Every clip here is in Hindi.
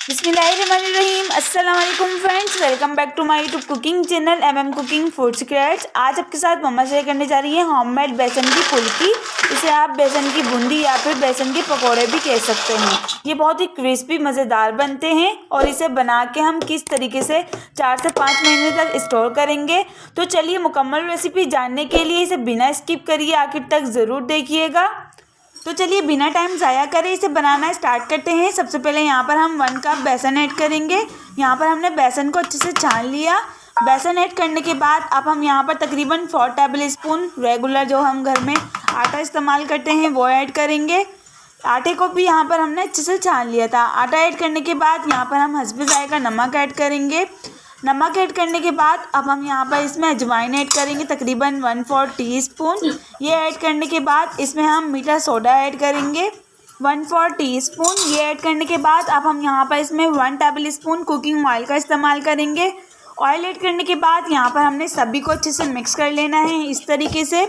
बिस्मिल्लाहिर्रहमानिर्रहीम। अस्सलाम वालेकुम friends, welcome back to my YouTube cooking channel MM cooking food secrets. आज आपके साथ मम्मा शेयर करने जा रही है होममेड बेसन की फुल्की। इसे आप बेसन की बूंदी या फिर बेसन के पकौड़े भी कह सकते हैं। ये बहुत ही क्रिस्पी मज़ेदार बनते हैं और इसे बना के हम किस तरीके से 4 से 5 महीने तक स्टोर करेंगे। तो चलिए मुकम्मल रेसिपी जानने के लिए इसे बिना स्किप करिए आखिर तक ज़रूर देखिएगा। तो चलिए बिना टाइम ज़ाया करे इसे बनाना स्टार्ट करते हैं। सबसे पहले यहाँ पर हम 1 कप बेसन ऐड करेंगे। यहाँ पर हमने बेसन को अच्छे से छान लिया। बेसन ऐड करने के बाद अब हम यहाँ पर तकरीबन 4 टेबल स्पून रेगुलर जो हम घर में आटा इस्तेमाल करते हैं वो ऐड करेंगे। आटे को भी यहाँ पर हमने अच्छे से छान लिया था। आटा ऐड करने के बाद यहाँ पर हम हस्बे ज़ायक़ा नमक ऐड करेंगे। नमक ऐड करने के बाद अब हम यहाँ पर इसमें अजवाइन ऐड करेंगे तकरीबन 1/4 टीस्पून। ये ऐड करने के बाद इसमें हम मीठा सोडा ऐड करेंगे 1/4 टीस्पून। ये ऐड करने के बाद अब हम यहाँ पर इसमें 1 टेबल स्पून कुकिंग ऑयल का इस्तेमाल करेंगे। ऑयल ऐड करने के बाद यहाँ पर हमने सभी को अच्छे से मिक्स कर लेना है इस तरीके से।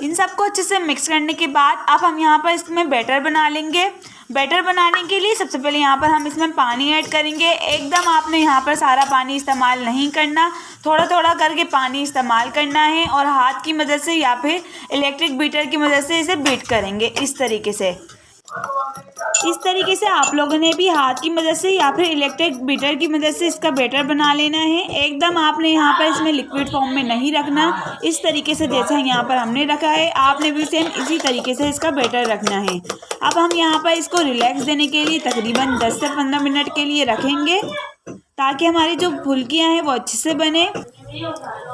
इन सबको अच्छे से मिक्स करने के बाद अब हम यहाँ पर इसमें बैटर बना लेंगे। बैटर बनाने के लिए सबसे पहले यहाँ पर हम इसमें पानी ऐड करेंगे। एकदम आपने यहाँ पर सारा पानी इस्तेमाल नहीं करना, थोड़ा थोड़ा करके पानी इस्तेमाल करना है और हाथ की मदद से या फिर इलेक्ट्रिक बीटर की मदद से इसे बीट करेंगे इस तरीके से। इस तरीके से आप लोगों ने भी हाथ की मदद से या फिर इलेक्ट्रिक बीटर की मदद से इसका बैटर बना लेना है। एकदम आपने यहाँ पर इसमें लिक्विड फॉर्म में नहीं रखना, इस तरीके से जैसे यहाँ पर हमने रखा है आपने भी सेम इसी तरीके से इसका बैटर रखना है। अब हम यहाँ पर इसको रिलैक्स देने के लिए तकरीबन 10 से 15 मिनट के लिए रखेंगे ताकि हमारी जो फुल्कियाँ हैं वो अच्छे से बने।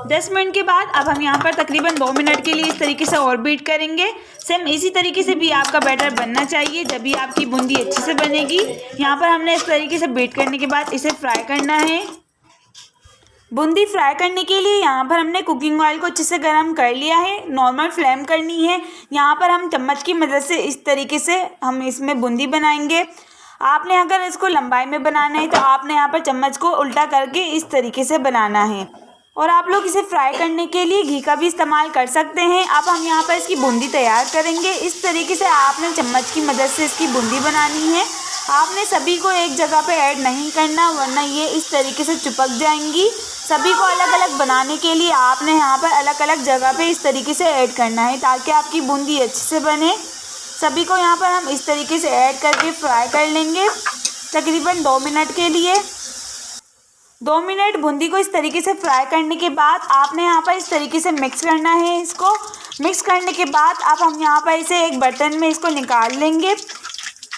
10 मिनट के बाद अब हम यहाँ पर तकरीबन 2 मिनट के लिए इस तरीके से और बीट करेंगे। सेम इसी तरीके से भी आपका बैटर बनना चाहिए, जब भी आपकी बूंदी अच्छे से बनेगी। यहाँ पर हमने इस तरीके से बीट करने के बाद इसे फ्राई करना है। बूंदी फ्राई करने के लिए यहाँ पर हमने कुकिंग ऑयल को अच्छे से गर्म कर लिया है। नॉर्मल फ्लेम करनी है। यहाँ पर हम चम्मच की मदद से इस तरीके से हम इसमें बूंदी बनाएंगे। आपने अगर इसको लंबाई में बनाना है तो आपने यहाँ पर चम्मच को उल्टा करके इस तरीके से बनाना है। और आप लोग इसे फ्राई करने के लिए घी का भी इस्तेमाल कर सकते हैं। अब हम यहाँ पर इसकी बूंदी तैयार करेंगे। इस तरीके से आपने चम्मच की मदद से इसकी बूंदी बनानी है। आपने सभी को एक जगह पे ऐड नहीं करना वरना ये इस तरीके से चिपक जाएंगी। सभी को अलग अलग बनाने के लिए आपने यहाँ पर अलग अलग जगह पे इस तरीके से ऐड करना है ताकि आपकी बूंदी अच्छे से बने। सभी को यहाँ पर हम इस तरीके से ऐड करके फ्राई कर लेंगे तकरीबन 2 मिनट के लिए। 2 मिनट बूंदी को इस तरीके से फ्राई करने के बाद आपने यहाँ पर इस तरीके से मिक्स करना है। इसको मिक्स करने के बाद अब हम यहाँ पर इसे एक बर्तन में इसको निकाल लेंगे।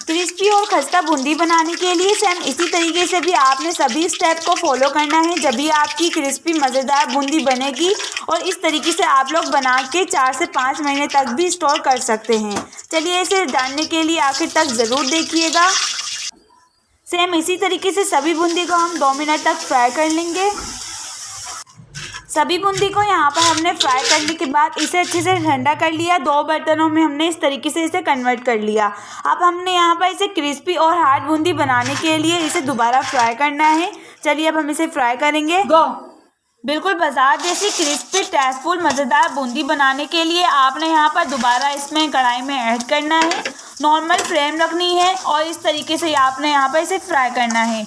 क्रिस्पी और खस्ता बूंदी बनाने के लिए सेम इसी तरीके से भी आपने सभी स्टेप को फॉलो करना है, जब भी आपकी क्रिस्पी मज़ेदार बूंदी बनेगी। और इस तरीके से आप लोग बना के 4 से 5 महीने तक भी स्टोर कर सकते हैं। चलिए इसे जानने के लिए आखिर तक ज़रूर देखिएगा। सेम इसी तरीके से सभी बूंदी को हम 2 मिनट तक फ्राई कर लेंगे। सभी बूंदी को यहाँ पर हमने फ्राई करने के बाद इसे अच्छे से ठंडा कर लिया। 2 बर्तनों में हमने इस तरीके से इसे कन्वर्ट कर लिया। अब हमने यहाँ पर इसे क्रिस्पी और हार्ड बूंदी बनाने के लिए इसे दोबारा फ्राई करना है। चलिए अब हम इसे फ्राई करेंगे। बिल्कुल बाजार जैसी क्रिस्पी टेस्टफुल मज़ेदार बूंदी बनाने के लिए आपने यहाँ पर दोबारा इसमें कढ़ाई में ऐड करना है। नॉर्मल फ्लेम रखनी है और इस तरीके से आपने यहाँ पर इसे फ्राई करना है।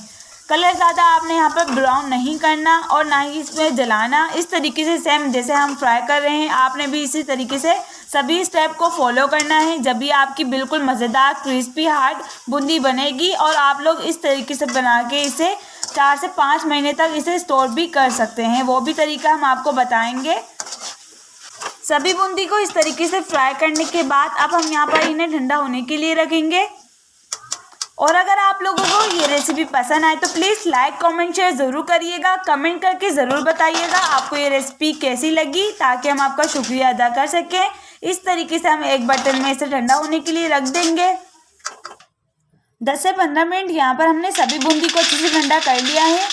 कलर ज़्यादा आपने यहाँ पर ब्राउन नहीं करना और ना ही इसमें जलाना। इस तरीके से सेम जैसे हम फ्राई कर रहे हैं आपने भी इसी तरीके से सभी स्टेप को फॉलो करना है, जब भी आपकी बिल्कुल मज़ेदार क्रिस्पी हार्ड बूंदी बनेगी। और आप लोग इस तरीके से बना के इसे 4 से 5 महीने तक इसे स्टोर भी कर सकते हैं, वो भी तरीका हम आपको बताएंगे। सभी बूंदी को इस तरीके से फ्राई करने के बाद अब हम यहाँ पर इन्हें ठंडा होने के लिए रखेंगे। और अगर आप लोगों को ये रेसिपी पसंद आए तो प्लीज़ लाइक कमेंट शेयर ज़रूर करिएगा। कमेंट करके ज़रूर बताइएगा आपको ये रेसिपी कैसी लगी ताकि हम आपका शुक्रिया अदा कर सकें। इस तरीके से हम एक बर्तन में इसे ठंडा होने के लिए रख देंगे। 10 से 15 मिनट यहाँ पर हमने सभी बूंदी को अच्छे से ठंडा कर लिया है।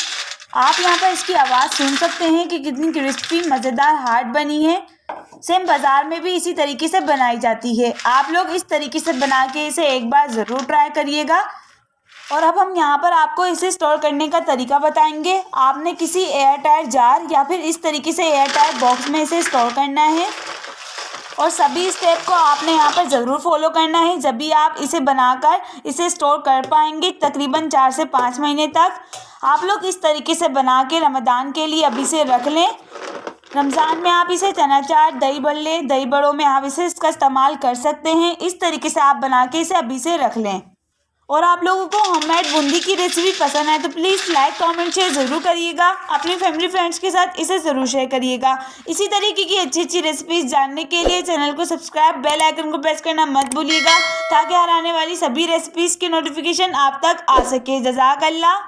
आप यहाँ पर इसकी आवाज़ सुन सकते हैं कि कितनी क्रिस्पी मज़ेदार हार्ड बनी है। सेम बाज़ार में भी इसी तरीके से बनाई जाती है। आप लोग इस तरीके से बना के इसे एक बार ज़रूर ट्राई करिएगा। और अब हम यहाँ पर आपको इसे स्टोर करने का तरीका बताएंगे। आपने किसी एयर टाइट जार या फिर इस तरीके से एयर टाइट बॉक्स में इसे स्टोर करना है। और सभी स्टेप को आपने यहाँ पर ज़रूर फॉलो करना है, जब भी आप इसे बनाकर इसे स्टोर कर पाएंगे तकरीबन 4 से 5 महीने तक। आप लोग इस तरीके से बना के रमज़ान के लिए अभी से रख लें। रमज़ान में आप इसे चना चाट, दही बल्ले, दही बड़ों में आप इसका इस्तेमाल कर सकते हैं। इस तरीके से आप बना के इसे अभी से रख लें। और आप लोगों को होममेड बूंदी की रेसिपी पसंद है तो प्लीज़ लाइक कमेंट शेयर ज़रूर करिएगा। अपनी फैमिली फ्रेंड्स के साथ इसे ज़रूर शेयर करिएगा। इसी तरीके की अच्छी अच्छी रेसिपीज़ जानने के लिए चैनल को सब्सक्राइब, बेल आइकन को प्रेस करना मत भूलिएगा ताकि हर आने वाली सभी रेसिपीज़ की नोटिफिकेशन आप तक आ सके। जज़ाकल्लाह।